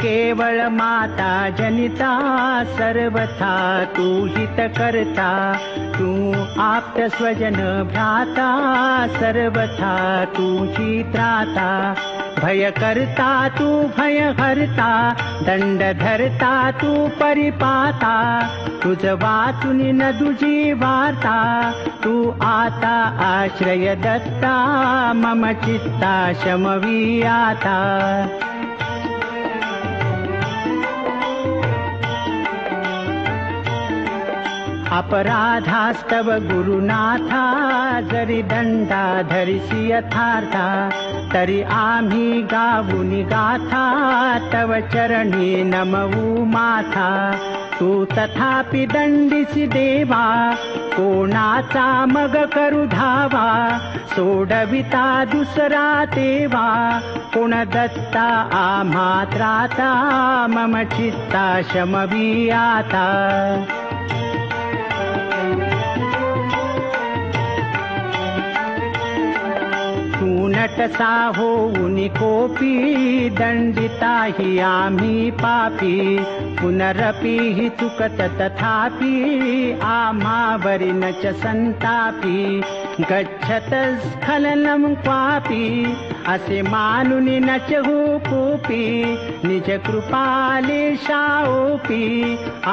केवळ माता जनिता सर्वथा तू हित करता तू आप्त स्वजन भ्राता सर्वथा तू ही त्राता भय करता तू भय हरता दंड धरता तू परिपाता तुझ वाचून न तुझी वार्ता तू आता आश्रय दत्ता मम चित्ता शमवी आता अपराधास्तव गुरुनाथा जरी दंडा धरिसी यथार्था तरी आम्ही गावुनी गाथा तव चरणी नमवू माथा तू तथापि दंडिसी देवा कोणाचा मग करू धावा सोडविता दुसरा तेवा कोण दत्ता आम्हा त्राता मम चित्ता शमवी आता नटसा होऊनी कोपी दंडिता हि आम्ही पापी पुनरपि हि चुकत तथापि आम्हावरी न च संतापी गच्छत स्खलनं क्वापि असे मानुनी न च हो कोपी निज कृपालेशाओपी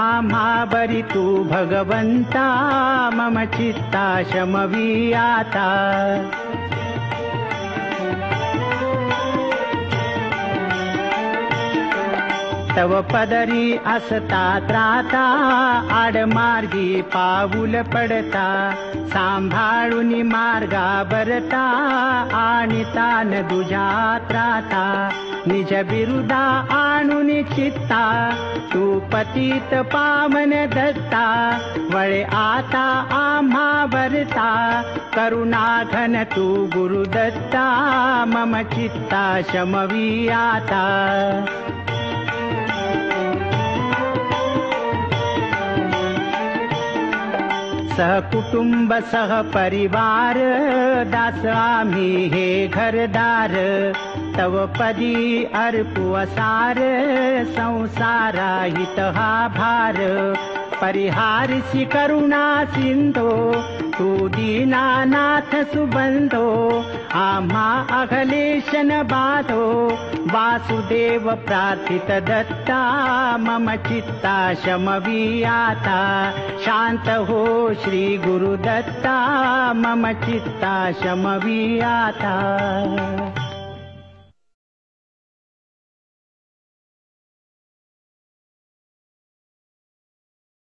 आम्हावरी तू भगवंता मम चित्ता शमवी आता तव पदरी असता त्राता आडमार्गी पाऊल पडता सांभाळूनी मार्गा बरता आणि तान दुजा त्राता निज बिरुदा आणूनी चित्ता तू पतित पावन दत्ता वळे आता आम्हा वरता करुणा घन तू गुरु दत्ता मम चित्ता शमवी आता सहकुटुंब सहपरिवार दास आम्ही हे घरदार तव पदी अर्पू असार संसारा हित हा भार परिहारसी करुणा सिंधो तू दीनानाथ सुबंधो आम्हा अघलेशन बाधो वासुदेव प्रार्थित दत्ता मम चित्ता शमवी आता शांत हो श्री गुरु दत्ता मम चित्ता शमवी आता